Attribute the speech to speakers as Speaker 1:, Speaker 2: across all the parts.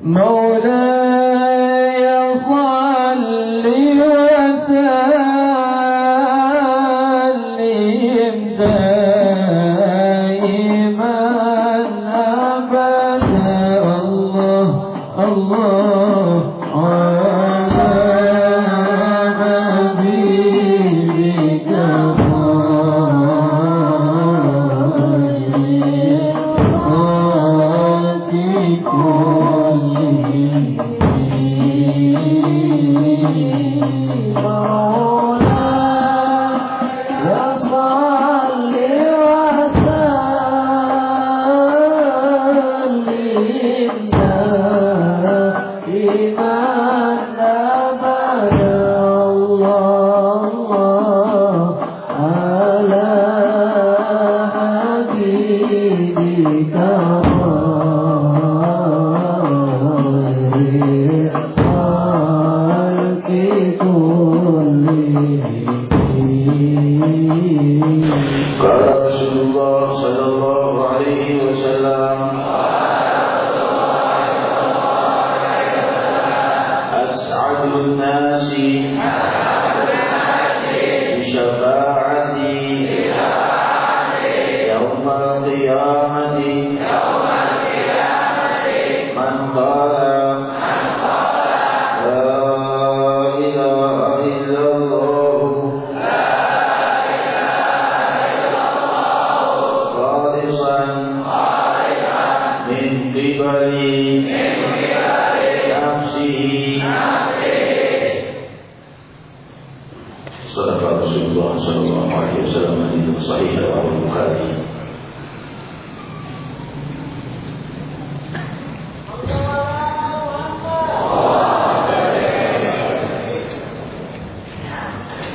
Speaker 1: مولاي صل وسلم دائما أبدا الله الله على حبيبك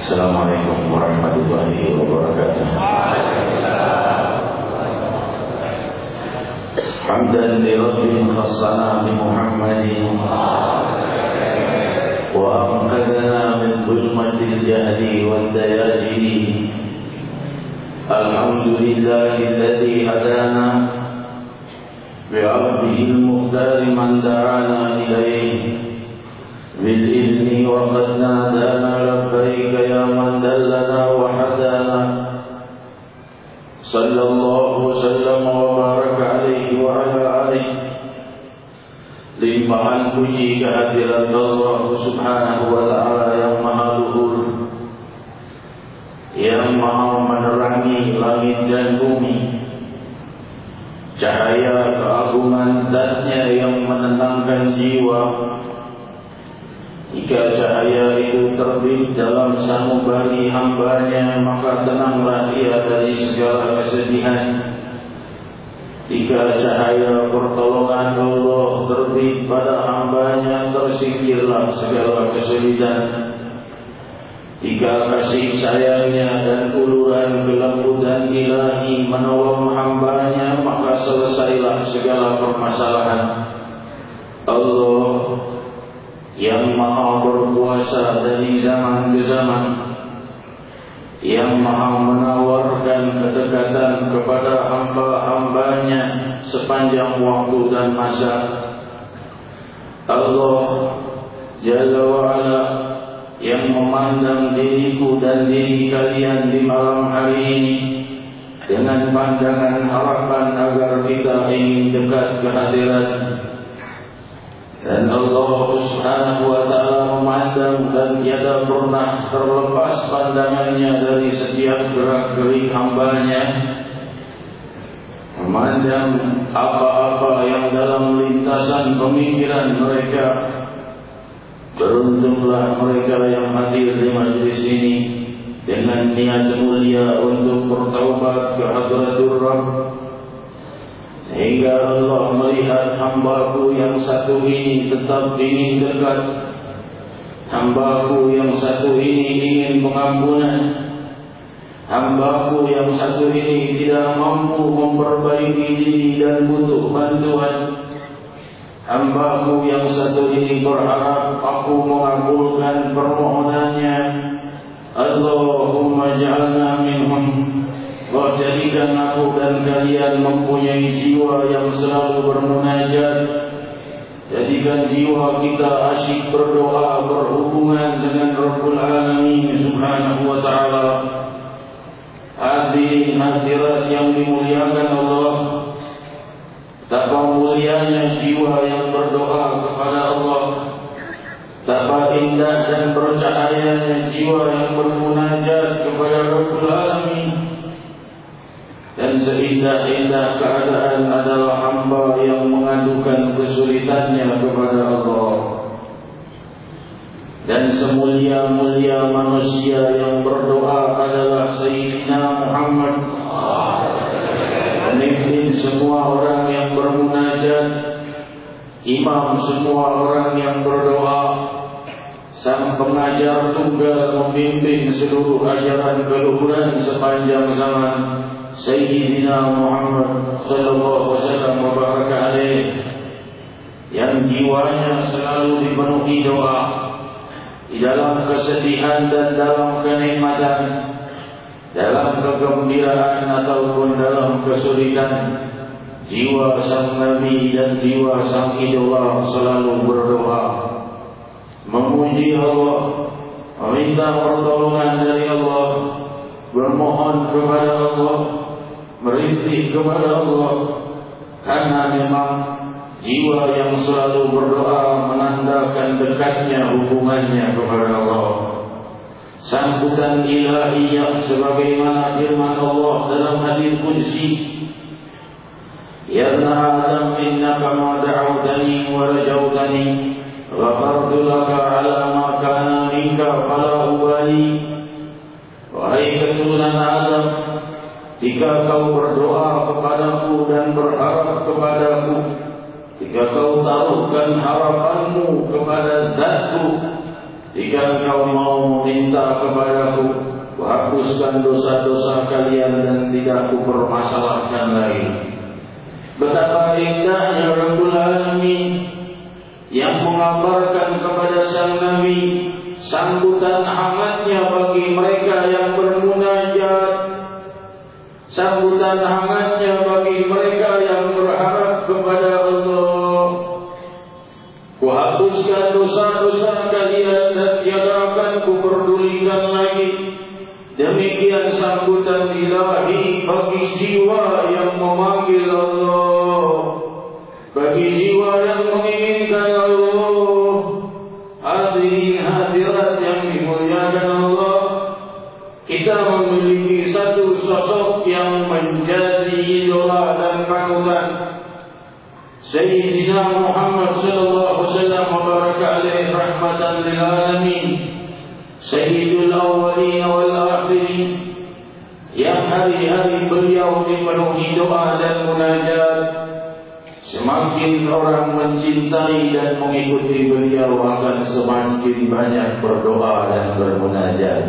Speaker 2: Assalamualaikum warahmatullahi wabarakatuh. Hamdan li rabbil khassana bi Muhammadin wa anqadhana min dhulmatil jahli wad dayajin. Alhamdulillahi alladhi hadana bi 'abdihi al-mukhtar man da'ana ilayhi بالإذن وقد نادانا لبيك يا من دلنا وحدانا صلى الله وسلم وبارك عليه وعلى آله. Limpahan puji kehadirat Allah Subhanahu wa ta'ala yang maha luhur, yang maha menerangi langit dan bumi, cahaya keagungan Dan-Nya yang menenangkan jiwa. Jika cahaya itu terbit dalam sanubari hamba-Nya, maka tenanglah ia dari segala kesedihan. Jika cahaya pertolongan Allah terbit pada hamba-Nya, tersingkirlah segala kesulitan. Jika kasih sayangnya dan uluran kelembutan ilahi menolong hamba-Nya, maka selesailah segala permasalahan. Allah yang maha berkuasa dari zaman ke zaman, yang maha menawarkan kedekatan kepada hamba-hambanya sepanjang waktu dan masa. Allah Jalla wa'ala yang memandang diriku dan diri kalian di malam hari ini dengan pandangan harapan agar kita ingin dekat kehadiran. Dan Allah Subhanahu wa ta'ala memandang dan tiada pernah terlepas pandangannya dari setiap gerak-gerik hamba-Nya, memandang apa-apa yang dalam lintasan pemikiran mereka. Beruntunglah mereka yang hadir di majlis ini dengan niat mulia untuk bertaubat ke hadratur Rabb, sehingga Allah melihat hamba-Ku yang satu ini tetap ingin dekat, hamba-Ku yang satu ini ingin pengampunan, hamba-Ku yang satu ini tidak mampu memperbaiki diri dan butuh bantuan, hamba-Ku yang satu ini berharap Aku mengabulkan permohonannya. Allahumma ja'alna minhum. Allah jadikan aku dan kalian mempunyai jiwa yang selalu bermunajat, Jadikan jiwa kita asyik berdoa, berhubungan dengan Rabbul Alamin Subhanahu wa ta'ala. Hadirin hadirat yang dimuliakan Allah, betapa mulianya jiwa yang berdoa kepada Allah, betapa indah dan bercahayanya jiwa yang bermunajat kepada Rabbul Alamin. Dan seindah-indah keadaan adalah hamba yang mengadukan kesulitannya kepada Allah. Dan semulia-mulia manusia yang berdoa adalah Sayyidina Muhammad, pemimpin semua orang yang bermunajat, imam semua orang yang berdoa, sang pengajar tunggal memimpin seluruh ajaran keluhuran sepanjang zaman, Sayyidina Muhammad sallallahu alaihi wasallam wa baraka alaihi, yang jiwanya selalu dipenuhi doa di dalam kesedihan dan dalam kenikmatan, dalam kegembiraan ataupun dalam kesulitan. Jiwa sang Nabi dan jiwa sang idola selalu berdoa, memuji Allah, meminta pertolongan dari Allah, bermohon kepada Allah, merintih kepada Allah. Karena memang jiwa yang selalu berdoa menandakan dekatnya hubungannya kepada Allah. Sambutan ilahiyah sebagaimana firman Allah dalam hadis qudsi, Ya ibna Adam innaka ma da'awtani wa rajawtani ghafartu laka ala ma kana minka fala ubali. Wahai keturunan Adam, jika kau berdoa kepadaku dan berharap kepadaku, jika kau taruhkan harapanmu kepada Zatku, jika kau mau meminta kepadaku, kuhapuskan dosa-dosa kalian dan tidak kupermasalahkan lagi. Betapa indahnya Rabbul Alamin yang mengabarkan kepada sang Nabi sambutan hangatnya bagi mereka yang bermunajat, sambutan hangatnya bagi mereka yang berharap kepada Allah. Kuhapuskan dosa-dosa kalian dan tiada akan kuperdulikan lagi. Demikian sambutan ilahi bagi jiwa yang memanggil Allah, bagi jiwa yang menginginkan Allah. Hadirin hadirat yang dimuliakan Allah, kita memiliki satu sosok yang menjadi idola dan panutan, Sayyidina Muhammad sallallahu alaihi wasallam wa baraka alaihi rahmatan lil alamin, Sayyidul awwalin wal akhirin, yang hari-hari beliau dipenuhi doa dan munajat. Semakin orang mencintai dan mengikuti beliau akan semakin banyak berdoa dan bermunajat.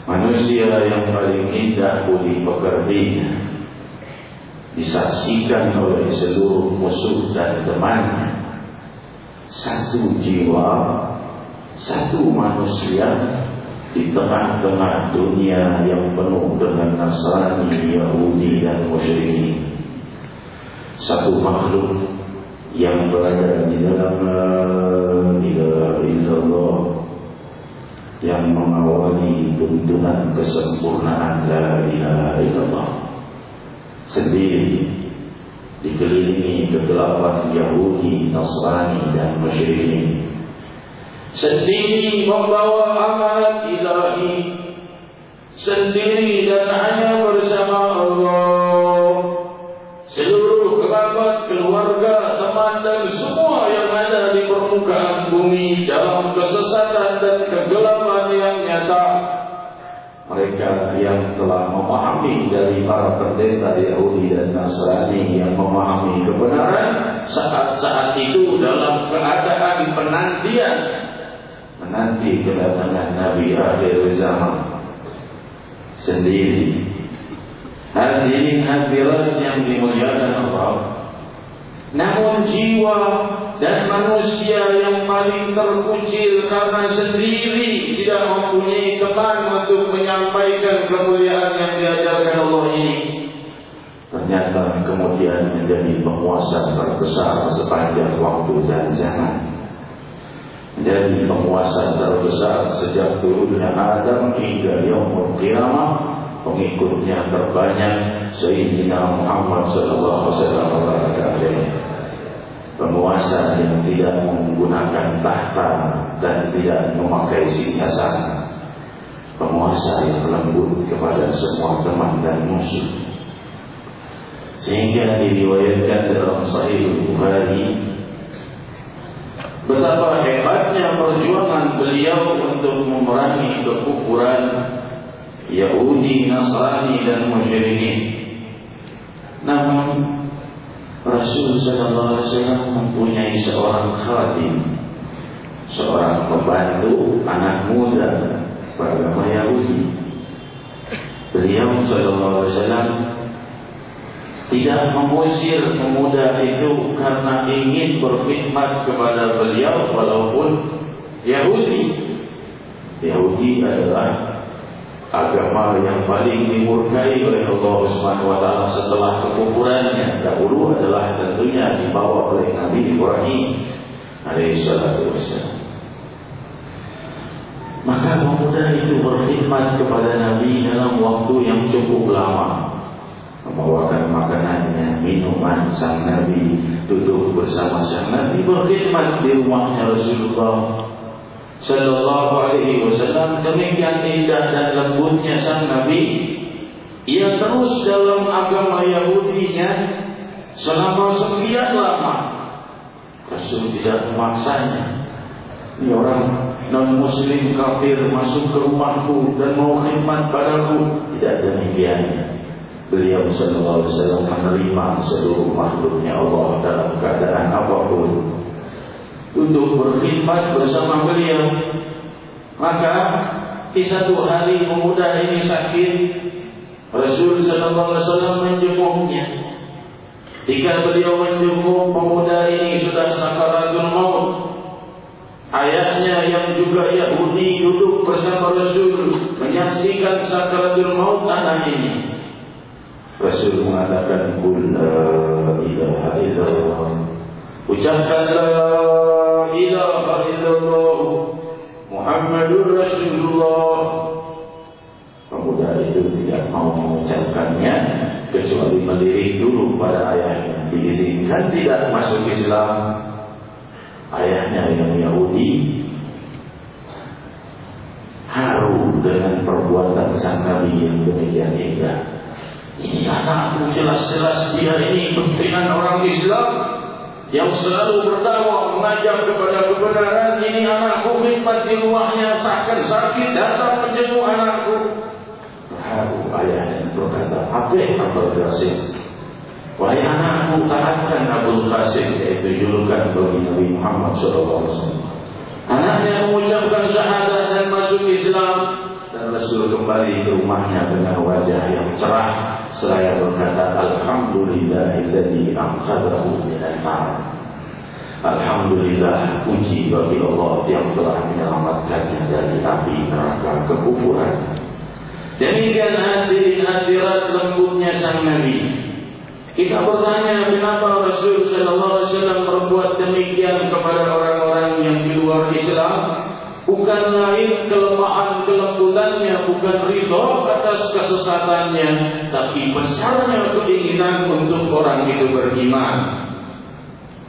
Speaker 2: Manusia yang paling indah budi pekertinya, disaksikan oleh seluruh musuh dan temannya. Satu jiwa, satu manusia di tengah-tengah dunia yang penuh dengan Nasrani, Yahudi dan musyrikin. Satu makhluk yang berada di dalam la ilaha illallah, yang mengawali tuntunan kesempurnaan la ilaha illallah, sendiri dikelilingi kegelapan Yahudi, Nasrani dan musyrikin, sendiri membawa amanat ilahi, sendiri dan hanya bersama Allah. Seluruh kerabat, keluarga, teman dan semua yang ada di permukaan bumi dalam kesesatan dan kegelapan yang nyata. Mereka yang telah memahami dari para pendeta Yahudi dan Nasrani yang memahami kebenaran, saat-saat itu dalam keadaan penantian, menanti kedatangan Nabi akhir zaman sendiri. Hadirin hadirat yang dimuliakan Allah, namun jiwa dan manusia yang paling terkucil karena sendiri tidak mempunyai teman untuk menyampaikan kemuliaan yang diajarkan Allah ini, ternyata kemudian menjadi penguasa terbesar sepanjang waktu dan zaman. Menjadi penguasa terbesar sejak turunnya Adam hingga yaumul qiyamah. Pengikutnya terbanyak Sayyidina Muhammad sallallahu alaihi wasallam. Penguasa yang tidak menggunakan tahta dan tidak memakai singgah. Penguasa yang lembut kepada semua teman dan musuh. Sehingga diriwayatkan dalam Sahih Bukhari betapa hebatnya perjuangan beliau untuk memerangi kekufuran Yahudi, Nasrani dan musyrikin. Namun Rasul sallallahu alaihi wasallam mempunyai seorang khadim, seorang pembantu anak muda beragama Yahudi. Beliau sallallahu alaihi wasallam tidak mengusir pemuda itu karena ingin berkhidmat kepada beliau walaupun Yahudi. Yahudi adalah agama yang paling dimurkai oleh Allah Subhanahu wa taala setelah kekufurannya. Dahulu adalah tentunya dibawa oleh Nabi Ibrahim alaihi salatu wassalam. Maka pemuda itu berkhidmat kepada Nabi dalam waktu yang cukup lama, membawakan makanannya, minuman sang Nabi, duduk bersama sang Nabi, berkhidmat di rumahnya Rasulullah sallallahu alaihi wasallam. Demikian indah dan lembutnya sang Nabi. Ia terus dalam agama Yahudinya selama sekian lama. Rasul tidak memaksanya. Ini orang non-muslim kafir masuk ke rumahku dan mau khidmat padaku. Tidak demikian. Beliau sallallahu alaihi wasallam menerima seluruh makhluknya Allah dalam keadaan apapun untuk berkhidmat bersama beliau. Maka di satu hari pemuda ini sakit, Rasul sallallahu alaihi wasallam menjenguknya. Ketika beliau menjenguk pemuda ini sudah sakaratul maut. Ayahnya yang juga Yahudi duduk bersama Rasul menyaksikan sakaratul maut anak ini. Rasul mengatakan qul la ilaha illallah. Ucapkan la ilaha illallah Muhammadur Rasulullah. Pemuda itu tidak mau mengucapkannya kecuali melirik dulu pada ayahnya. Diizinkan tidak masuk Islam. Ayahnya yang Yahudi haru dengan perbuatan sang Nabi yang demikian indah. Ini anakku, jelas-jelas dia ini pimpinan orang Islam yang selalu berdakwah mengajak kepada kebenaran. Ini anakku khidmat di rumahnya, sakit datang menjenguk anakku. Haru ayahnya berkata, apa Abul Qasim? Wahai anakku, taatkan Abul Qasim, yaitu julukan bagi Nabi Muhammad SAW. Anaknya mengucapkan syahadat dan masuk Islam. Dan Rasul kembali ke rumahnya dengan wajah yang cerah seraya berkata, Alhamdulillahilladzi anqadhahu minan nar. Alhamdulillah, puji bagi Allah yang telah menyelamatkannya dari api neraka kekufuran. Demikian hadirin hadirat lembutnya sang Nabi. Kita bertanya, kenapa Rasul sallallahu alaihi wasallam berbuat demikian kepada orang-orang yang di luar Islam? Bukan lain kelemahan kelembutannya, bukan ridho atas kesesatannya, tapi besarnya keinginan untuk orang itu beriman.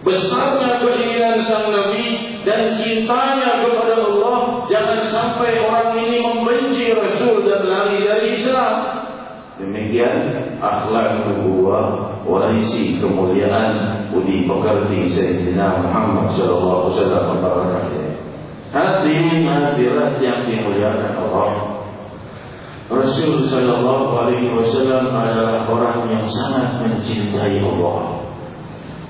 Speaker 2: Besarnya keinginan sang Nabi dan cintanya kepada Allah. Jangan sampai orang ini membenci Rasul dan lari dari Islam. Demikian akhlak nubuwah, warisi kemuliaan budi pekerti Sayyidina Muhammad sallallahu alaihi wasallam. Hadirin hadirat yang dimuliakan Allah, Rasul sallallahu alaihi wasallam adalah orang yang sangat mencintai Allah.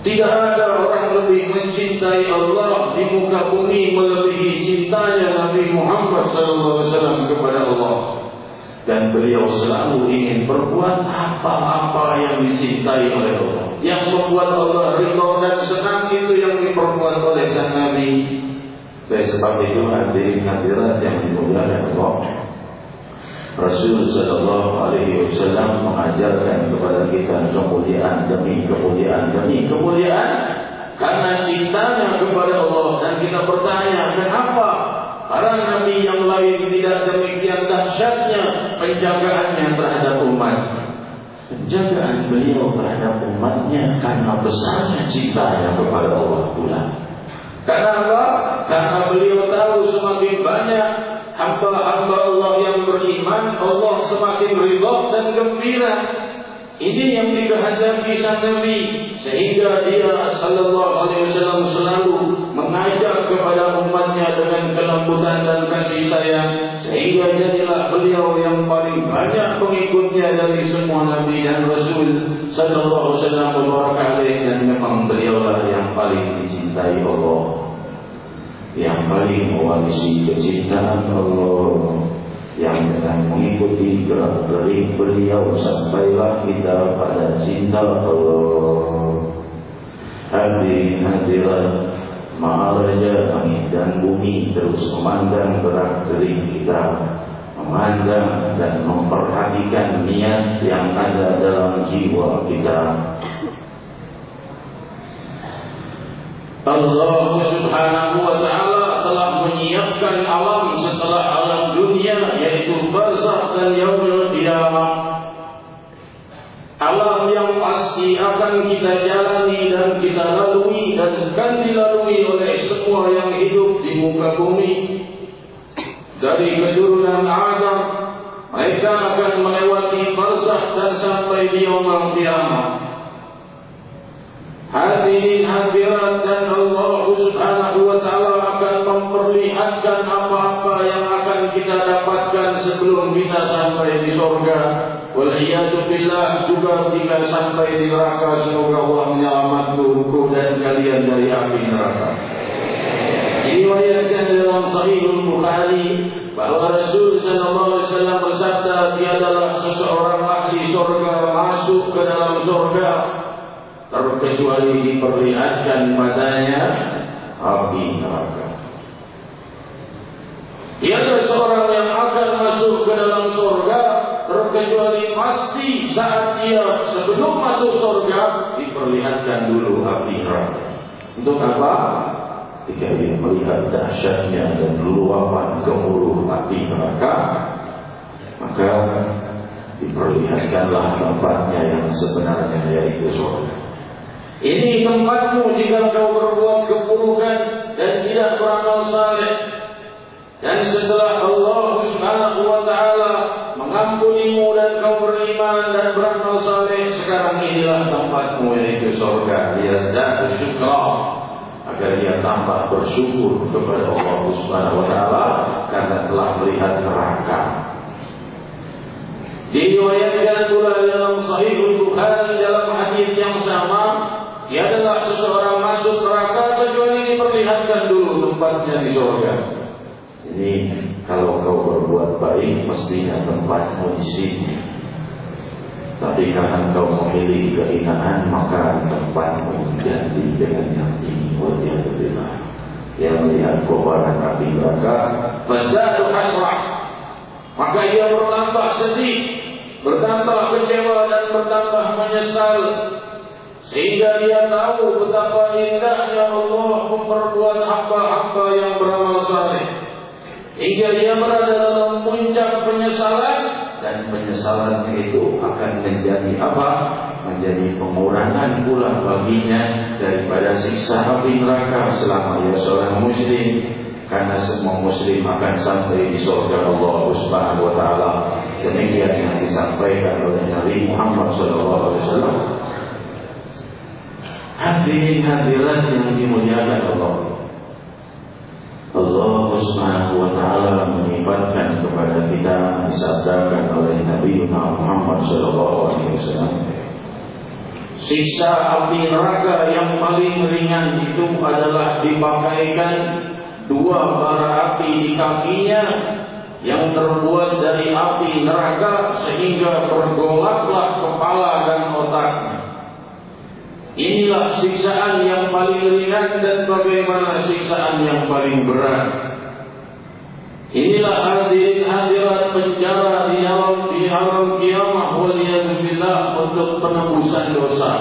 Speaker 2: Tidak ada orang lebih mencintai Allah di muka bumi melebihi cintanya Nabi Muhammad sallallahu alaihi wasallam kepada Allah. Dan beliau selalu ingin berbuat apa-apa yang dicintai oleh Allah, yang membuat Allah ridha dan senang, itu yang diperbuat oleh sang Nabi. Oleh sebab itu hadirin hadirat yang dimuliakan Allah, Rasul sallallahu alaihi wasallam mengajarkan kepada kita kemuliaan demi kemuliaan demi kemuliaan karena cintanya kepada Allah. Dan kita bertanya, kenapa para nabi yang lain tidak demikian dahsyatnya penjagaannya terhadap umat? Penjagaan beliau terhadap umatnya karena besarnya cintanya kepada Allah pula. Karena apa? Karena beliau tahu semakin banyak hamba-hamba Allah yang beriman, Allah semakin ridha dan gembira. Ini yang dikehendaki sang Nabi, sehingga dia sallallahu alaihi wasallam selalu mengajak kepada umatnya dengan kelembutan dan kasih sayang, sehingga jadilah beliau yang paling banyak pengikutnya dari semua nabi dan rasul sallallahu alaihi wasallam. Dan memang beliaulah yang paling dicintai Allah, yang paling mewarisi kecintaan Allah, yang dengan mengikuti gerak-gerik beliau sampailah kita pada cinta Allah. Hadirin hadirat, Maha Raja langit dan bumi terus memandang gerak-gerik kita, memandang dan memperhatikan niat yang ada dalam jiwa kita. Allah Subhanahu wa ta'ala telah menyiapkan alam setelah alam dunia, yaitu barzakh dan yaumul qiyamah. Alam yang pasti akan kita jalani dan kita lalui dan akan dilalui oleh semua yang hidup di muka bumi. Dari keturunan Adam, mereka akan melewati barzakh dan sampai di yaumul qiyamah. Hadirin hadirat, dan Allah Subhanahu wa ta'ala akan memperlihatkan apa-apa yang akan kita dapatkan sebelum kita sampai di surga. Wal'iyadu billah, juga jika sampai di neraka, semoga Allah menyelamatkan dan kalian dari api neraka. Diriwayatkan dalam Sahihul Bukhari bahwa Rasul sallallahu alaihi wasallam bersabda, tiadalah seseorang ahli surga masuk ke dalam surga terkecuali diperlihatkan padanya api neraka. Tiada seorang yang akan masuk ke dalam surga terkecuali pasti saat dia sebelum masuk surga diperlihatkan dulu api neraka. Untuk apa? Jika dia melihat dahsyatnya dan luapan gemuruh api neraka, maka diperlihatkanlah tempatnya yang sebenarnya, yaitu surga. Ini tempatmu jika kau berbuat keburukan dan tidak beramal saleh. Dan setelah Allah Subhanahu wa ta'ala mengampunimu dan kau beriman dan beramal saleh, sekarang inilah tempatmu, yaitu surga. Liyazdadu syukra, agar dia tambah bersyukur kepada Allah Subhanahu wa ta'ala karena telah melihat neraka. Diriwayatkan pula dalam Sahihul Bukhari dalam hadis yang sama, tiadalah seseorang masuk neraka kecuali diperlihatkan dulu tempatnya di surga. Ini kalau kau berbuat baik, mestinya tempatmu di sini. Tapi karena kau memilih kehinaan, maka tempatmu diganti dengan yang ini. Waliyadzubillah. Dia melihat kobaran api neraka, fazdadu hasrah, maka ia bertambah sedih, bertambah kecewa dan bertambah menyesal. Sehingga dia tahu betapa indahnya Allah memperbuat hamba-hamba yang beramal saleh. Hingga dia berada dalam puncak penyesalan, dan penyesalan itu akan menjadi apa? Menjadi pengurangan pula baginya daripada siksa api neraka selama ia seorang muslim. Karena semua muslim akan sampai di surga Allah Subhanahu wa ta'ala. Demikian yang disampaikan oleh Nabi Muhammad SAW. Hadirin hadirat yang dimuliakan Allah, Allah Subhanahu wa ta'ala menyifatkan kepada kita, disabdakan oleh Nabi Muhammad SAW, siksa api neraka yang paling ringan itu adalah dipakaikan dua bara api di kakinya yang terbuat dari api neraka, sehingga bergolaklah kepala dan otaknya. Inilah siksaan yang paling ringan, dan bagaimana siksaan yang paling berat. Inilah hadirin hadirat penjara di alam kiamah waliyadzubillah untuk penebusan dosa.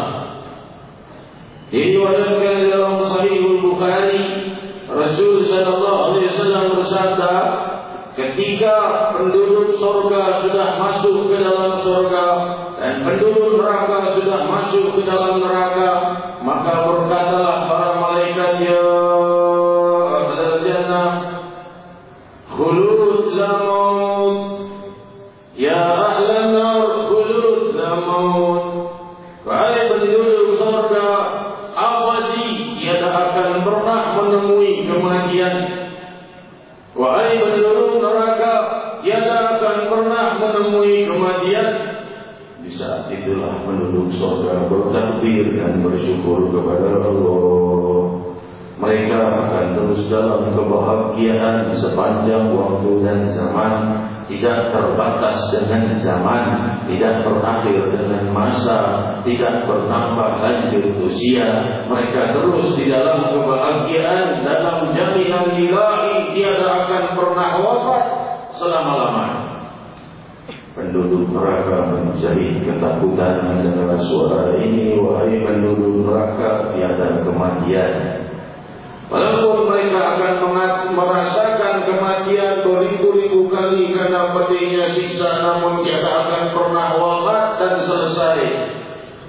Speaker 2: Diriwayatkan dalam Sahih Bukhari, Rasul sallallahu alaihi wasallam bersabda, ketika penduduk surga sudah masuk ke dalam surga dan penduduk neraka sudah masuk ke dalam neraka, maka berkatalah para malaikat, ya ahlal jannah, khulud la maut, ya ahlan nar, khulud la maut. Wahai penduduk surga, abadi tiada akan pernah menemui kematian. Wahai penduduk neraka, tiada akan pernah menemui kematian. Di saat itulah penduduk surga bertakbir dan bersyukur kepada Allah. Mereka akan terus dalam kebahagiaan sepanjang waktu dan zaman, tidak terbatas dengan zaman, tidak berakhir dengan masa, tidak bertambah lanjut usia. Mereka terus di dalam kebahagiaan, dalam jaminan ilahi, tiada akan pernah wafat selama-lamanya. Penduduk neraka menjadi ketakutan mendengar suara ini. Wahai penduduk neraka, tiada kematian. Walaupun mereka akan merasakan kematian beribu-ribu kali karena pedihnya siksa, namun tiada akan pernah wafat dan selesai.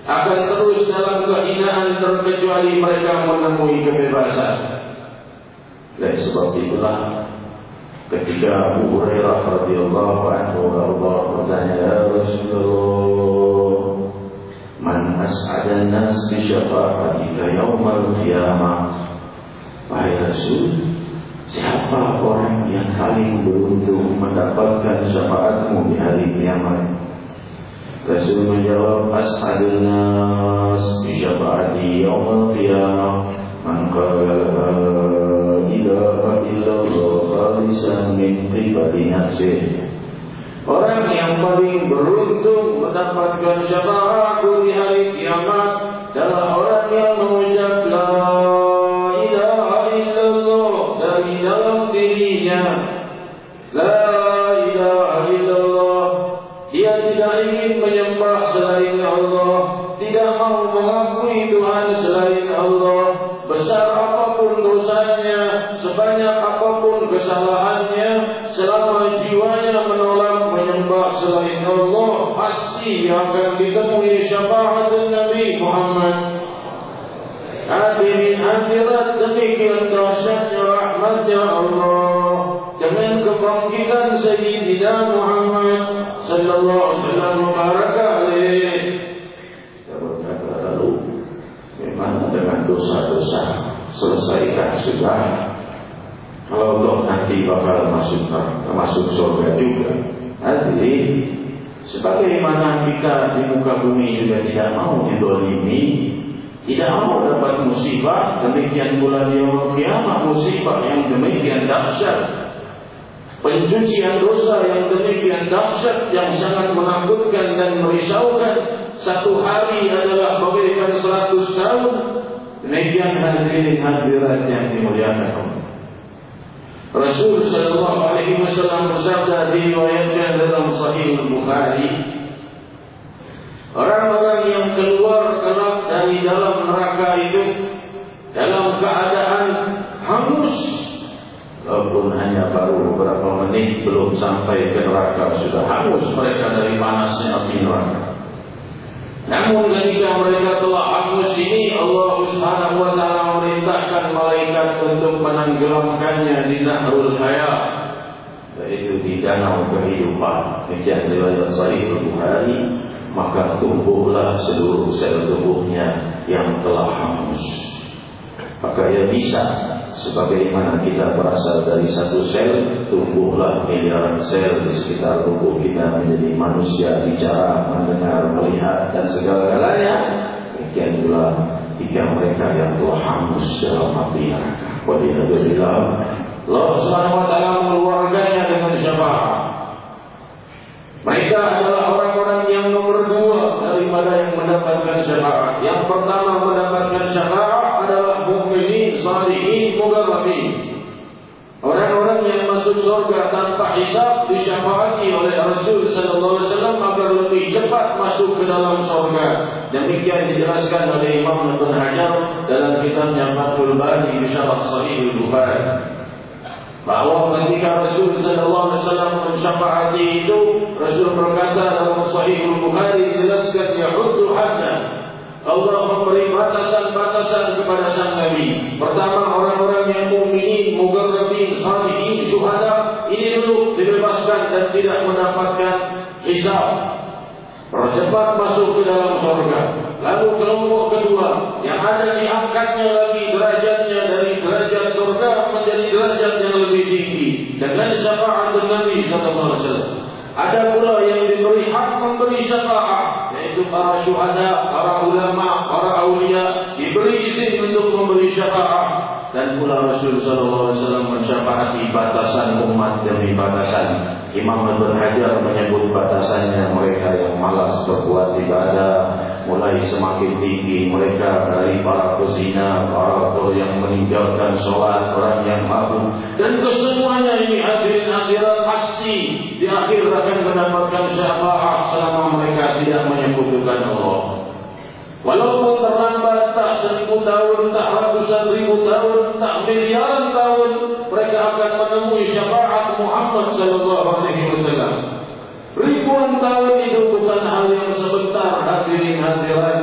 Speaker 2: Akan terus dalam kehinaan terkecuali mereka menemui kebebasan. Dan sebab itulah ketika Abu Hurairah radhiyallahu anhu bertanya, ya Rasulullah, man as'adan nas bi syafa'atika yaumal qiyamah? Wahai Rasul, siapa orang yang paling beruntung mendapatkan syafaatmu di hari kiamat? Rasul menjawab, as'adun nas bi syafa'ati yaumal qiyamah man qala la ilaha illallah khalisan min qibali nafsihi. Orang yang paling beruntung mendapatkan syafaatku di hari kiamat adalah orang yang mengucap la ilaha illallah dari dalam dirinya. La ilaha illallah, dia tidak ingin menyembah selain Allah, tidak mau mengakui Tuhan selain Allah. Besar apapun dosanya, sebanyak apapun kesalahannya, selama jiwanya menolak menyembah selain Allah, pasti akan ditemui syafaat Nabi Muhammad. Hadirin hadirat, demikian dahsyatnya rahmatnya Allah dengan kebangkitan Sayyidina Muhammad sallallahu alaihi wasallam alaihi. Lalu memang dengan dosa-dosa selesaikan sudah. Kalau Allah nanti bakal masuk surga juga. Hadirin, sebagaimana kita di muka bumi juga tidak mau dizalimi, tidak mau dapat musibah, demikian pula di yaumul qiyamah musibah yang demikian dahsyat, pencucian dosa yang demikian dahsyat, yang sangat menakutkan dan merisaukan. Satu hari adalah bagaikan 100 tahun. Demikian hadirin hadirat yang dimuliakan Allah. Rasul sallallahu alaihi wasallam bersabda, diriwayatkan dalam Sahih Bukhari, orang-orang yang keluar kelak dari dalam neraka itu dalam keadaan hangus, walaupun hanya baru beberapa menit belum sampai ke neraka sudah hangus mereka dari panasnya api neraka. Namun ketika mereka telah hangus ini, Allah Subhanahu wa taala memerintahkan malaikat untuk menenggelamkannya di Nahrul Hayat, yaitu di danau kehidupan. Demikian riwayat Sahih Bukhari. Maka tumbuhlah seluruh sel tubuhnya yang telah hangus. Maka ia bisa, sebagaimana kita berasal dari satu sel, tumbuhlah miliaran sel di sekitar tubuh kita menjadi manusia, bicara, mendengar, melihat, dan segala-galanya. Demikian pula jika mereka yang telah hangus dalam api neraka. Waliyadzubillah, Allah Subhanahu wa taala mengeluarkannya dengan syafaat. Mereka adalah orang-orang yang nomor 2 daripada yang mendapatkan syafaat. Yang pertama mendapatkan syafaat adalah mukminin, shalihin, muqarrabin. Orang-orang yang masuk surga tanpa hisab disyafaati oleh Rasul sallallahu alaihi wasallam agar lebih cepat masuk ke dalam surga. Demikian dijelaskan oleh Imam Ibnu Hajar dalam kitabnya Fathul Bari di Syarah Sahih Al-Bukhari, bahwa ketika Rasul sallallahu alaihi wasallam mensyafaati itu, Rasul berkata dalam Sahih Al-Bukhari dijelaskan yahuddu hadda, Allah memberi batasan-batasan kepada sang Nabi. Pertama, orang-orang yang mukminin, mugarrabin, salihin, syuhada, ini dulu dibebaskan dan tidak mendapatkan hisab, percepat masuk ke dalam surga. Lalu kelompok kedua yang ada diangkatnya lagi derajatnya dari derajat surga menjadi derajat yang lebih tinggi dengan syafaat Nabi sallallahu alaihi wasallam. Ada pula yang diberi hak memberi syafaat, yaitu para syuhada, para ulama, para aulia diberi izin untuk memberi syafaat. Dan pula Rasul sallallahu alaihi wasallam mensyafaati batasan umat demi batasan. Imam Ibnu Hajar menyebut batasannya mereka yang malas berbuat ibadah, mulai semakin tinggi mereka dari para pezina, para yang meninggalkan sholat, orang yang mabuk, dan kesemuanya ini hadirin hadirat pasti di akhir akan mendapatkan syafaat selama mereka tidak menyekutukan Allah. Walaupun terlambat, tak 1000 tahun, tak ratusan ribu tahun, tak miliaran tahun, mereka akan menemui syafaat Muhammad sallallahu alaihi wasallam. Ribuan tahun itu bukan hal yang sebentar, hadirin hadirat.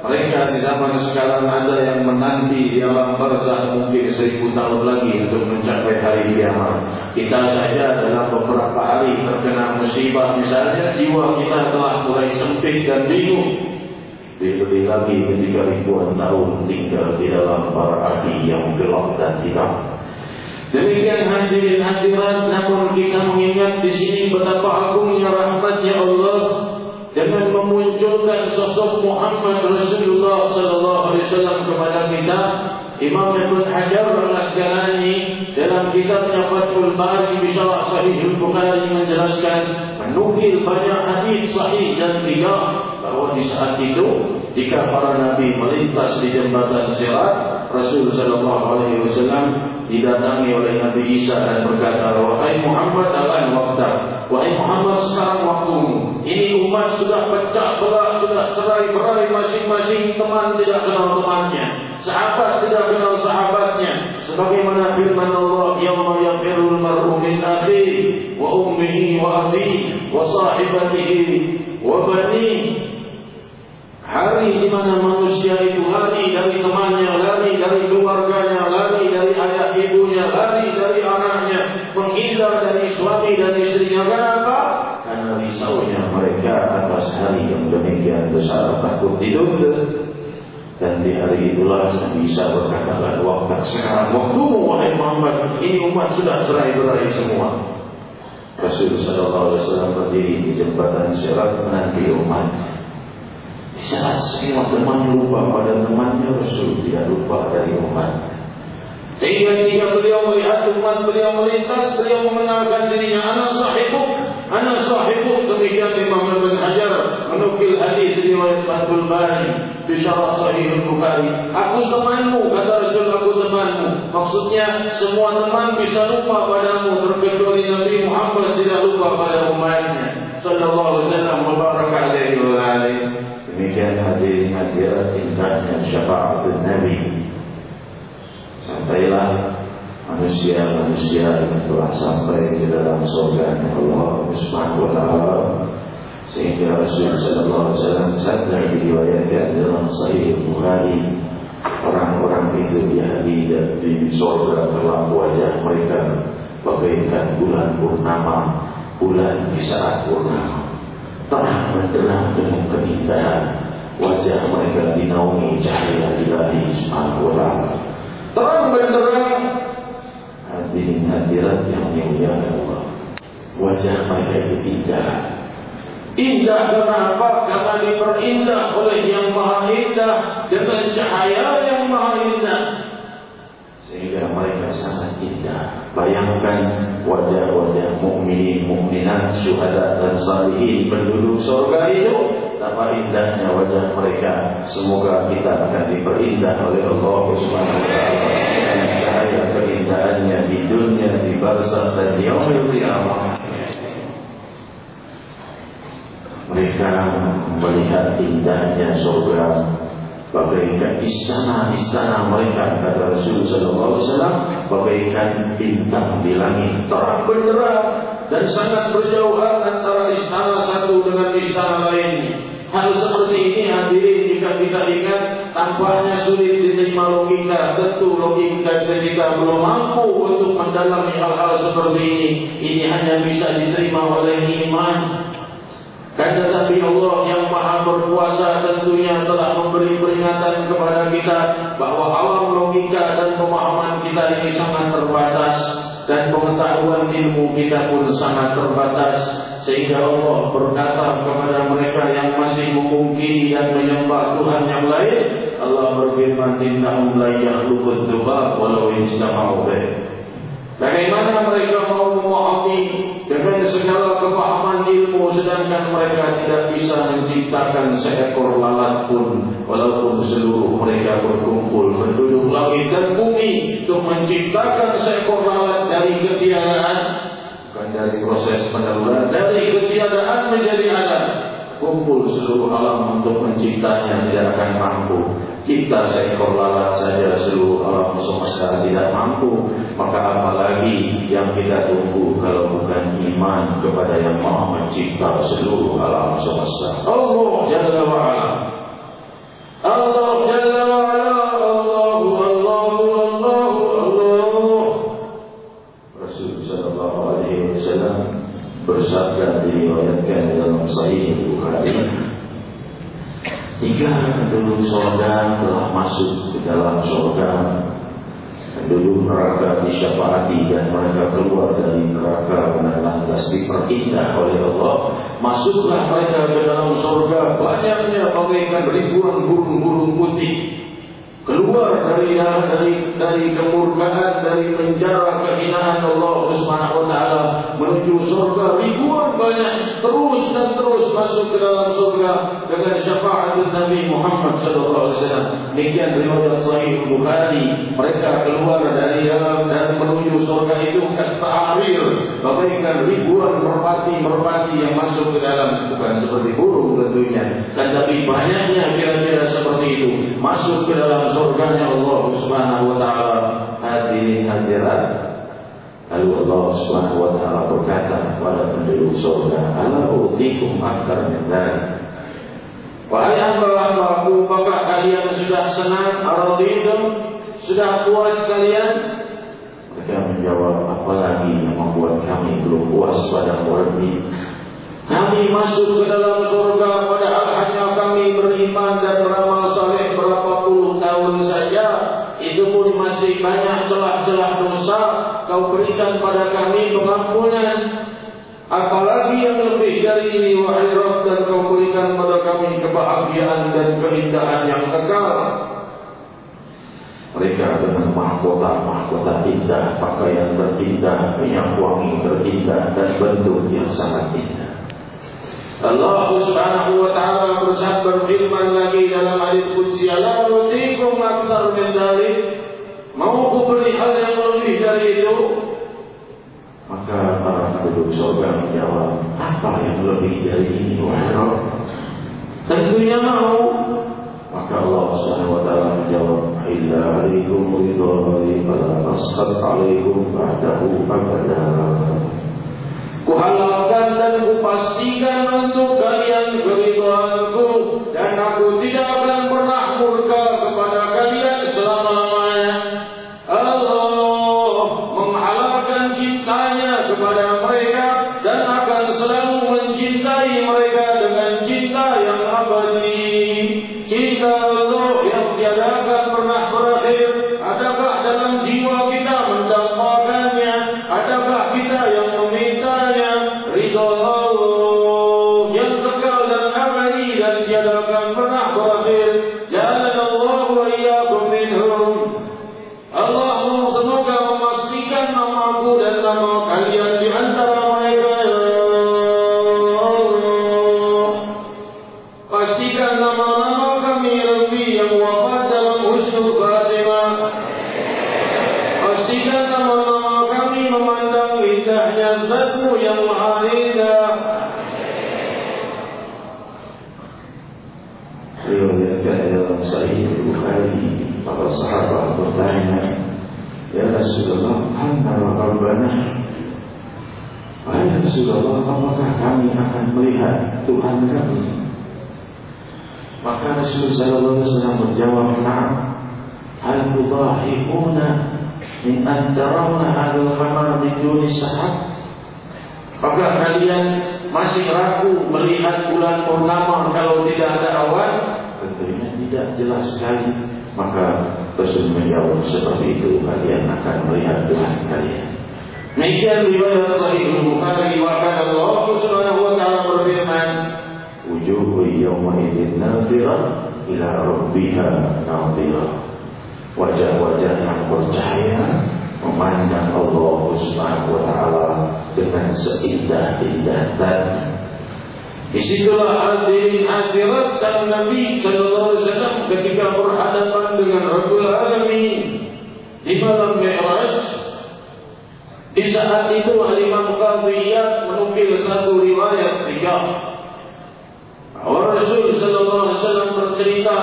Speaker 2: Mereka di zaman sekarang ada yang menanti di alam barzakh mungkin 1000 tahun lagi untuk mencapai hari kiamat. Kita saja dalam beberapa hari terkena musibah, misalnya jiwa kita telah mulai sempit dan bingung. Lebih lagi ketika ribuan tahun tinggal di dalam bara api yang gelap dan hitam. Demikian hadirin hadirat, namun kita mengingat di sini betapa agungnya rahmatnya Allah dengan memunculkan sosok Muhammad Rasulullah sallallahu alaihi wasallam kepada kita. Imam Ibnu Hajar Al-Asqalani dalam kitabnya Fathul Bari di Syarah Sahih Al-Bukhari menjelaskan, menukil banyak hadis sahih dan riwayat bahwa di saat itu jika para nabi melintas di jembatan Sirat, Rasul sallallahu alaihi wasallam didatangi oleh Nabi Isa dan berkata, wahai Muhammad, alan waktu, wahai Muhammad, sekarang waktumu. Ini umat sudah pecah belah, sudah cerai berai, masing-masing teman tidak kenal temannya, sahabat tidak kenal sahabatnya. Sebagaimana firman Allah, yauma yafirul mar'u min akhihi wa ummihi wa abihi wa sahibatihi wa banihi. Hari di mana manusia itu lari dari temannya, lari dari keluarganya, lari dari ayah ibunya, lari dari anaknya, menghindar dari suami dan istrinya. Kenapa? Karena risaunya mereka atas hari yang demikian besar, takut ditunda. Dan di hari itulah bisa berkata, waktu sekarang waktumu wahai Muhammad, ini umat sudah cerai berai semua. Rasul sallallahu alaihi wasallam berdiri di jembatan Sirat menanti umat. Saat semua teman lupa pada temannya, Rasul tidak lupa dari umat. Sehingga jika beliau melihat umat beliau melintas, beliau mengenalkan dirinya, ana sahibuk. Demikian Imam Ibnu Hajar menukil hadis riwayat Fathul Bari di Syarah Sahih Al-Bukhari. Aku temanmu, kata Rasul, aku temanmu. Maksudnya semua teman bisa lupa padamu, terkecuali Nabi Muhammad tidak lupa pada umatnya sallallahu alaihi wasallam wa baraka alaihi wa alihi. Demikian hadirin hadirat indahnya syafaat Nabi. Sampailah manusia-manusia yang telah sampai di dalam surga Allah Subhanahu wa taala, sehingga Rasul sallallahu alaihi wasallam sabda diriwayatkan dalam Sahih Bukhari, orang-orang itu di surga kelak wajah mereka bagaikan bulan purnama, bulan di saat purnama. Terang benderang dengan keindahan, wajah mereka dinaungi cahaya ilahi Subhanahu wa ta'ala. Terang benderang, hadirin hadirat yang dimuliakan Allah, wajah mereka itu indah. Indah kenapa? Karena diperindah oleh yang maha indah dengan cahaya yang maha indah, sehingga mereka sangat indah. Bayangkan wajah-wajah mukminin, mukminat, syuhada dan salihin penduduk surga itu, betapa indahnya wajah mereka. Semoga kita akan diperindah oleh Allah Subhanahu wa taala dengan cahaya keindahannya di dunia, di barzakh dan di yaumil melihat indahnya surga, bagaikan istana-istana mereka, kata Rasulullah SAW, bagaikan bintang di langit, terang benderang dan sangat berjauhan antara istana satu dengan istana lain. Hal seperti ini hadirin jika kita ingat tampaknya sulit diterima logika. Tentu logika kita belum mampu untuk mendalami hal-hal seperti ini. Ini hanya bisa diterima oleh iman. Dan tetapi Allah yang maha berkuasa tentunya telah memberi peringatan kepada kita bahwa alam logika dan pemahaman kita ini sangat terbatas, dan pengetahuan ilmu kita pun sangat terbatas. Sehingga Allah berkata kepada mereka yang masih memungkiri dan menyembah Tuhan yang lain, Allah berfirman, innahum la yakhluqud dzubab walau istama'u bih. Bagaimana mereka mau memahami dengan segala kepahaman ilmu sedangkan mereka tidak bisa menciptakan seekor lalat pun, walaupun seluruh mereka berkumpul penduduk langit dan bumi untuk menciptakan seekor lalat dari ketiadaan, bukan dari proses peneluran, dari ketiadaan menjadi ada. Kumpul seluruh alam untuk menciptanya tidak akan mampu. Cipta seekor lalat saja seluruh alam semesta tidak mampu, maka apalagi yang kita tunggu kalau bukan iman kepada yang Maha Mencipta seluruh alam semesta. Allah Jalla wa'ala, Allah Jalla wa'ala, Allahu Allahu Allahu Allah. Rasul sallallahu alaihi wasallam bersabda, diriwayatkan dalam Sahih Bukhari, 3 penduduk surga telah masuk ke dalam surga. Penduduk neraka disyafaati dan mereka keluar dari neraka dan lantas diperindah oleh Allah. Masuklah mereka ke dalam surga, banyaknya bagaikan ribuan burung-burung putih. Keluar dari kemurkaan, dari penjara kehinaan Allah Subhanahu wa taala menuju surga, ribuan banyak, terus dan terus masuk ke dalam surga dengan syafaat Nabi Muhammad sallallahu alaihi wasallam. Demikian riwayat Sahih Bukhari. Mereka keluar dari dalam dan menuju surga itu kasta'arir, bagaikan ribuan merpati yang masuk ke dalam, bukan seperti burung tentunya, tetapi banyaknya kira-kira seperti itu masuk ke dalam surganya Allah Subhanahu wa taala. Hadirin hadirat, lalu Allah Subhanahu wa taala berkata kepada penduduk surga, ala utikum akthar min dzalik. Wahai hamba-hambaku, apakah kalian sudah senang, araditum, sudah puas kalian? Mereka menjawab, apalagi yang membuat kami belum puas pada Rabbi? Kami masuk ke dalam surga padahal hanya kami beriman dan beramal saleh berapa puluh tahun saja. Itu pun masih banyak celah-celah dosa. Kau berikan pada kami pengampunan. Apalagi yang lebih dari ini, wahai Rabb, dan kau berikan pada kami kebahagiaan dan keindahan yang kekal. Mereka dengan mahkota indah, pakaian terindah, minyak wangi terindah, dan bentuk yang sangat indah. Allah Subhanahu wa taala berfirman lagi dalam ayat qudsi, la nutikum aktsar min dzalik. Mau ku beri hal yang lebih dari itu? Maka para penduduk surga menjawab, apa yang lebih dari ini, wahai Rabb? Tentunya mau. Maka Allah Subhanahu wa taala menjawab, illa alaikum ridhani fala asqat alaikum ba'dahu abada. Kuhalalkan dan kupastikan untuk kalian keridhaanku, dan aku tidak akan pernah murka kepada kalian selama-lamanya. Allah menghalalkan cintanya kepada mereka dan akan selalu mencintai mereka dengan cinta yang abadi. Cinta Allah yang tiada akan pernah berakhir. Adakah dalam jiwa kita mendambakannya? Adakah kita yang memintanya? Ridha Allah yang kekal dan abadi dan tiada akan pernah berakhir. Jazakallahu wa iyyakum minhum. Allah semoga memastikan namaku dan nama kalian di antara mereka. Pastikan nama-nama kami Rabbi yang wafat dalam husnul khatimah. Pastikan nama-nama kami memandang indahnya Zat-Mu yang maha indah. sahabat bertanya, "Ya Rasulullah, anna rabbana?" "Wahai Rasulullah, apakah kami akan melihat Tuhan kami?" Maka Rasulullah sallallahu alaihi wasallam menjawab, "Na'am. Hal tudahibuna min an tarawna hadzal qamar min duni sahab?" Apakah kalian masih ragu melihat bulan purnama kalau tidak ada awan? Tentunya tidak, jelas sekali. Maka Rasul menjawab, seperti itu kalian akan melihat Tuhan kalian. Demikian riwayat Sahih Bukhari. Wa kana Allah Subhanahu wa taala berfirman, "Wujuhu yawma idzin nadhirah ila rabbiha nadhirah." Wajah-wajah yang bercahaya memandang Allah Subhanahu wa taala dengan seindah-indah tadi. Disitulah hadirin hadirat sang Nabi sallallahu alaihi wasallam ketika berhadapan dengan Rabbul Alamin di malam Mi'raj. Di saat itu Imam Qadhiyah menukil satu riwayat bahwa Rasul sallallahu alaihi wasallam bercerita,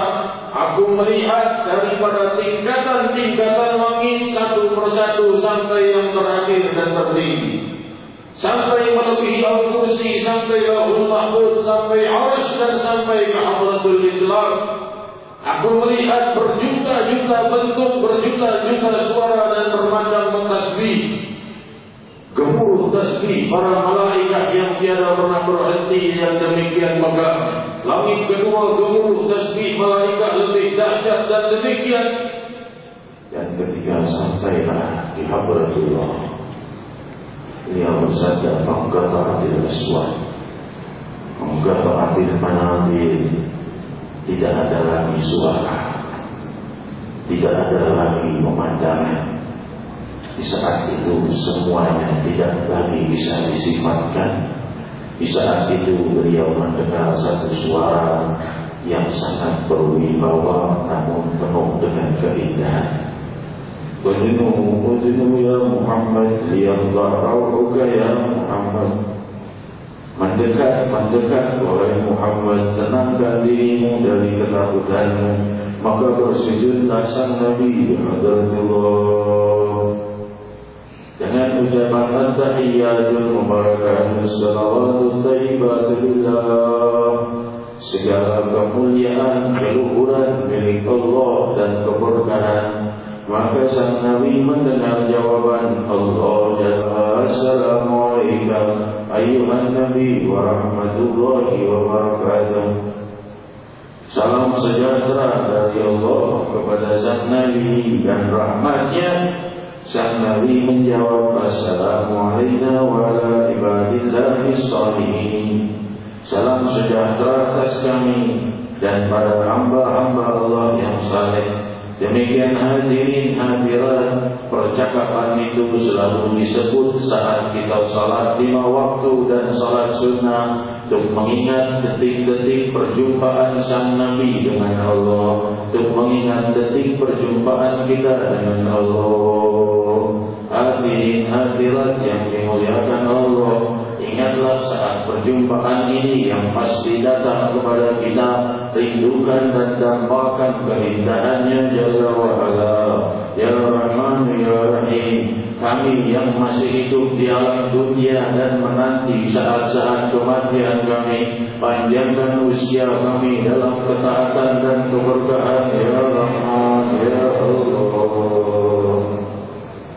Speaker 2: "Aku melihat daripada tingkatan-tingkatan langit satu persatu sampai yang terakhir dan tertinggi, sampai melebihi Al-Kursi, sampai Lauhul Mahfuz, sampai Arsy dan sampai ke Hadratul Itlaq. Aku melihat berjuta-juta bentuk, berjuta-juta suara dan bermacam tasbih. Gemuruh tasbih para malaikat yang tiada pernah berhenti yang demikian megah. Langit kedua gemuruh tasbih malaikat lebih dahsyat dan demikian." Dan ketika sampailah di Habratullah, beliau bersabda, "Faqata'atil aswat." Faqata'atil manazil. Tidak ada lagi suara, tidak ada lagi pemandangan. Di saat itu semuanya tidak lagi bisa disifatkan. Di saat itu beliau mendengar satu suara yang sangat berwibawa namun penuh dengan keindahan. "Udnu ya Muhammad, liyadha'uka ya Muhammad." Mendekat wahai Muhammad, tenangkan dirimu dari ketakutanmu. Maka bersujudlah sang Nabi di Habratullah dengan ucapan at-tahiyyatul mubarakatuh salawatut thayyibatul lillah. Segala kemuliaan, keluhuran milik Allah dan keberkahan. Maka sang Nabi mendengar jawaban Allah Jalla, "Assalamualaikum ayyuhan Nabi wa rahmatullahi wa barakatuh." Salam sejahtera dari Allah kepada sang Nabi dan rahmatnya. Sang Nabi menjawab, "Assalamualaikum wa ala ibadillahi shalihin." Salam sejahtera atas kami dan pada hamba-hamba Allah yang saleh. Demikian hadirin hadirat, percakapan itu selalu disebut saat kita salat 5 waktu dan salat sunnah untuk mengingat detik-detik perjumpaan sang Nabi dengan Allah, untuk mengingat detik perjumpaan kita dengan Allah. Hadirin hadirat yang dimuliakan Allah, ingatlah saat perjumpaan ini yang pasti datang kepada kita, rindukan dan dambakan keindahannya Jalla wa'ala. Ya Rahman Ya Rahim, kami yang masih hidup di alam dunia dan menanti saat-saat kematian kami, panjangkan usia kami dalam ketaatan dan keberkahan Ya Rahman Ya Allah.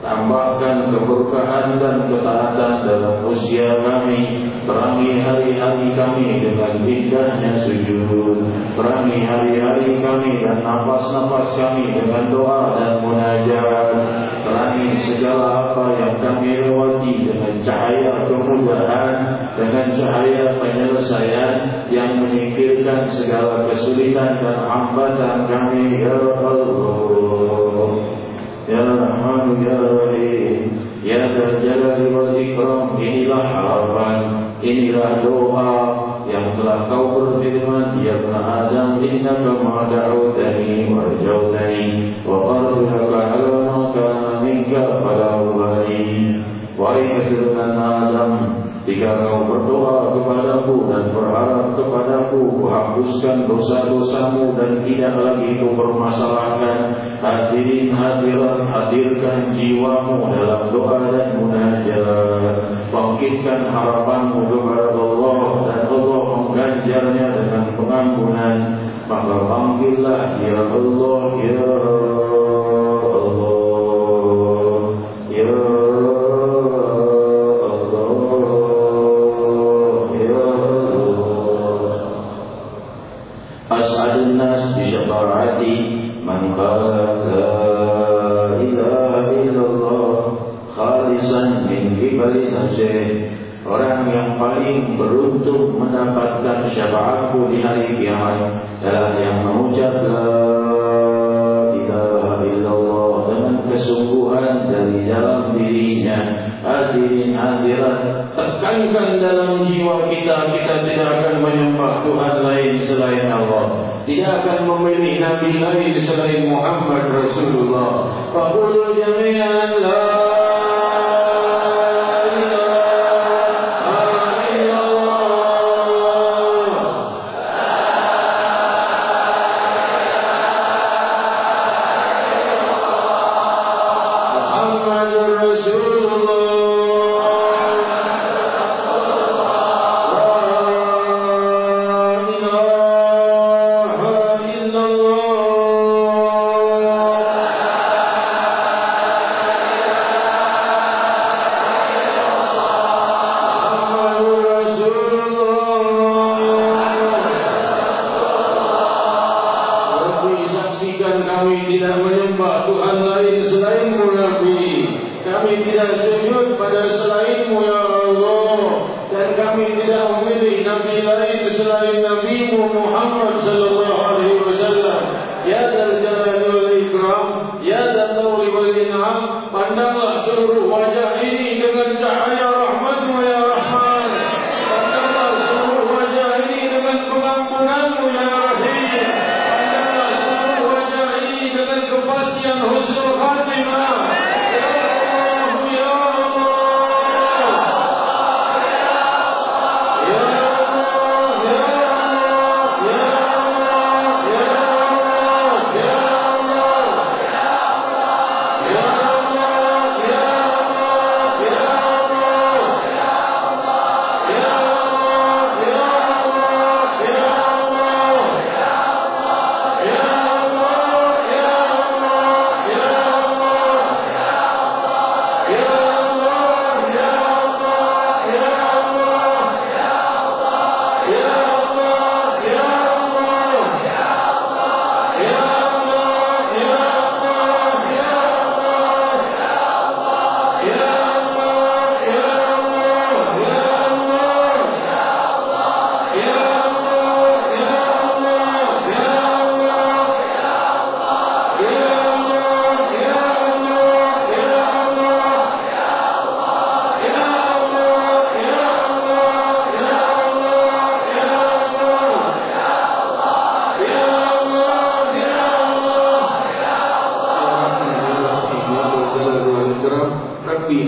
Speaker 2: Tambahkan keberkahan dan ketaatan dalam usia kami. Perangi hari-hari kami dengan indahnya sujud. Perangi hari-hari kami dan nafas-nafas kami dengan doa dan munajat. Perangi segala apa yang kami lewati dengan cahaya kemudahan, dengan cahaya penyelesaian yang menyingkirkan segala kesulitan dan hambatan kami Ya Allah. Ya Rahman Ya Rahim, Ya Dzal Jalali wal Ikram. Inilah harapan, inilah doa yang telah kau berfirman, Ya Ibn Adam, innaka ma da'utani wa rajautani wa qarduka ala ma kana minka fala ubali. Wahai keturunan Adam, Jika kau berdoa kepadaku dan berharap kepadaku, kuhapuskan dosa-dosamu dan tidak lagi kau permasalahkan. Hadirin hadirat, hadirkan jiwamu dalam doa dan munajat. Bangkitkan harapanmu kepada Allah dan Allah mengganjarnya dengan pengampunan. Maka panggillah ya Allah, ya Allah, ya As'adun nas bi syafaati man qala la ilaha illallah khalisan min qibali nafsihi. Orang yang paling beruntung mendapatkan syafaatku di hari kiamat adalah yang mengucap la ilaha illallah dengan kesungguhan dari dalam dirinya. Hadirin hadirat, tekankan dalam jiwa kita, kita tidak akan menyembah Tuhan lain selain Allah, tidak akan memilih Nabi lain selain Muhammad Rasulullah. Faqulu jami'an la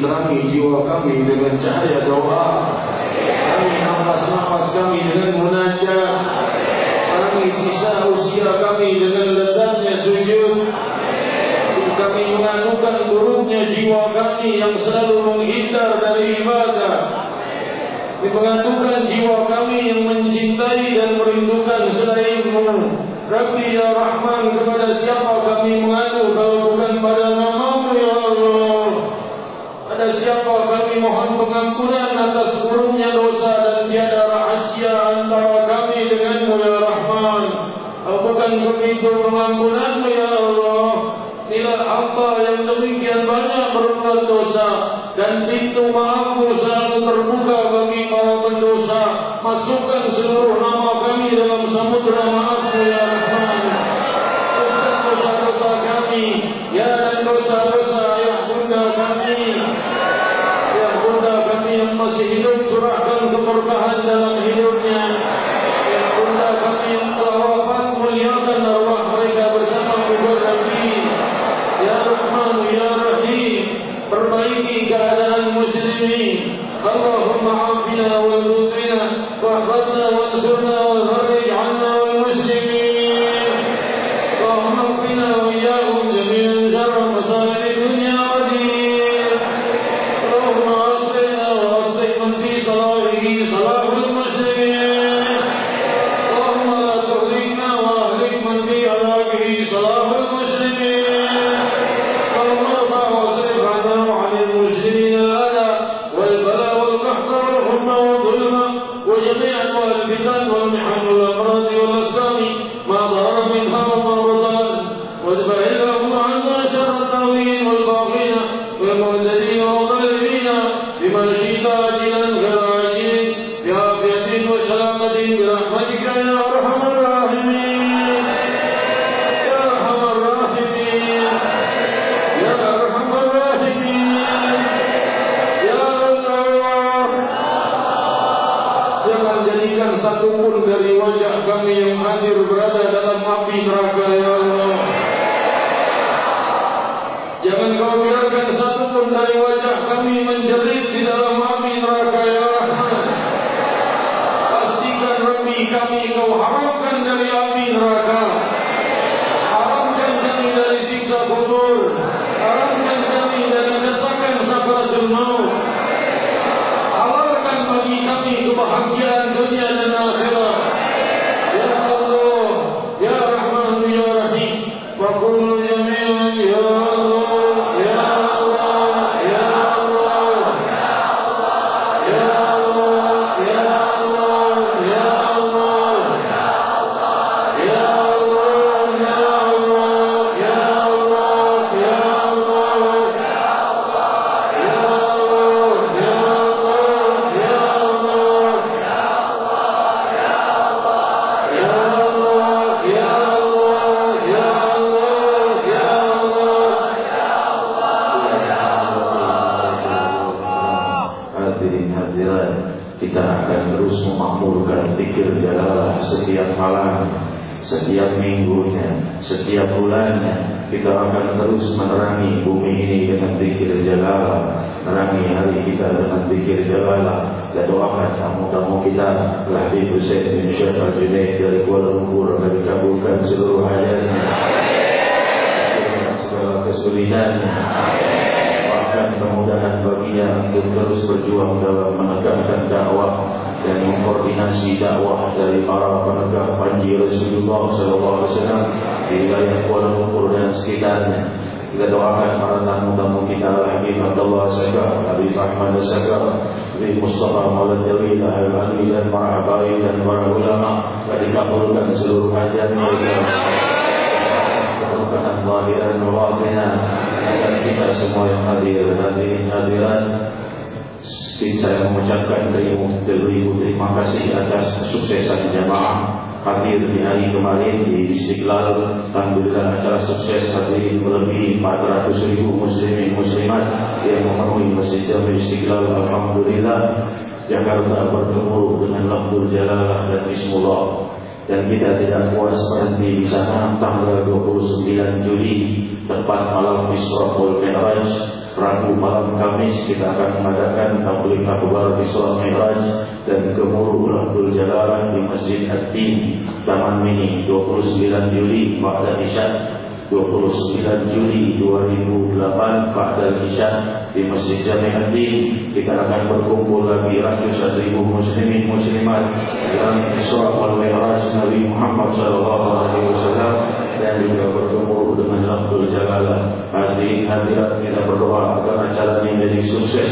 Speaker 2: terangi jiwa kami dengan cahaya doa. Terangi nafas-nafas kami dengan munajat. Terangi sisa usia kami dengan lezatnya sujud. Kami menganukan buruknya jiwa kami yang selalu menghindar dari ibadah. Menganukan jiwa kami yang mencintai dan merindukan selain-Mu. Rabbi ya Rahman, kepada siapa kami mengadu kalau bukan pada nama-Mu ya Allah? Pada siapa kami mohon pengampunan atas buruknya dosa dan tiada rahasia antara kami dengan-Mu ya Rahman. Kalau bukan begitu pengampunan-Mu ya Allah, inilah hamba yang demikian banyak berbuat dosa, dan pintu maaf-Mu selalu terbuka bagi para pendosa. Masukkan seluruh nama kami dalam samudera maaf-Mu ya Rahman. Dosa-dosa kami, ya, dan dosa-dosa ayah bunda kami, ayah bunda kami yang masih hidup, curahkan keberkahan dalam hidupnya. Ayah bunda kami yang telah wafat, muliakan arwah mereka bersama kubur Nabi. Ya Rahman, Ya Rahim, perbaiki keadaan muslimin. Allahumma والفتن والمحن والأمراض والأسقام ما ظهر منها وما بطن وادفع اللهم عنا شر الطاغين والباغين والمعتدين والظالمين بما شئت عاجلا غير عاجل بعافية وسلامة برحمتك يا أرحم الراحمين يا أرحم الراحمين يا أرحم الراحمين ya Allah. Jangan jadikan satu pun dari wajah kami yang hadir berada dalam api neraka ya Allah. Jangan kau biarkan satu pun dari wajah kami menjerit di dalam api neraka ya Rahman. Pastikan Rabbi kami kau haramkan dari api neraka. Haramkan kami dari siksa kubur. Haramkan kami dari desakan sakaratul maut. Halalkan bagi kami kebahagiaan dunia dan akhirat. Ya Allah, Ya Rahman, Ya Rahim, wa kullu jami'an ya Allah, Ya Allah, Ya Allah, Ya Allah, Ya Allah, Ya Allah, Ya Allah, Ya Allah, Ya Allah, Ya Allah. Kita akan terus memakmurkan zikir jalalah setiap malam, setiap minggunya, setiap bulannya. Kita akan terus menerangi bumi ini dengan zikir jalalah, menerangi hari kita dengan zikir jalalah. Dan doakan tamu-tamu kita, Habib Hussein bin Syekh Al-Junaid dari Kuala Lumpur, akan dikabulkan seluruh hajatnya, segala kesulitannya. Kemudahan baginya untuk terus berjuang dalam menegakkan dakwah dan mengkoordinasi dakwah dari para penegak panji Rasulullah SAW di wilayah Kuala Lumpur dan sekitarnya. Kita doakan para tamu-tamu kita, Habib Abdullah Sagaf, Habib Ahmad Sagaf, Habib Mustafa Maulad Jawi, Al-Ali dan para habaib dan para ulama, akan dikabulkan seluruh hajatnya. Keberkahan zahiran wa batinan atas kita semua yang hadir dan hadirat. Saya mengucapkan beribu terima kasih atas kesuksesan jamaah hadir di hari kemarin di Istiqlal. Alhamdulillah acara sukses, hadirin melebihi 400.000 muslimin muslimat yang memenuhi Masjid Jami Istiqlal. Alhamdulillah, Jakarta bergemuruh dengan lafzul jalalah dan bismillah. Dan kita tidak puas berhenti di sana. Tanggal 29 Juli tepat malam Isra wal Mi'raj, Rabu malam Kamis, kita akan mengadakan tabligh akbar Isra Mi'raj dan gemuruh lafzul jalalah di Masjid At-Tin Taman Mini 29 Juli ba'da Isya, 29 Juli 2008 ba'da Isya di Masjid Jami At-Tin. Kita akan berkumpul lagi ratusan ribu muslimin muslimat dalam Isra wal Mi'raj Nabi Muhammad SAW dan juga berkumpul dengan lafzul jalalah. Hadirin hadirat, kita berdoa agar acara ini menjadi sukses.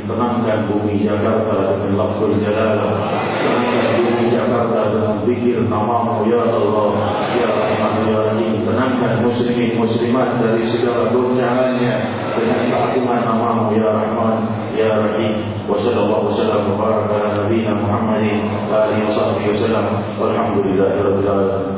Speaker 2: Tenangkan bumi Jakarta dengan lafzul jalalah. Tenangkan bumi Jakarta dengan zikir namamu ya Allah, ya Rahman, ya Rahim. Tenangkan muslimin muslimat dari segala goncangannya dengan keagungan namamu ya Rahman, ya Rahim. Wa sallallahu wasallam wa baraka ala nabiyina Muhammadin wa alihi wa sahbihi wasallam. Walhamdulillahirabbil alamin.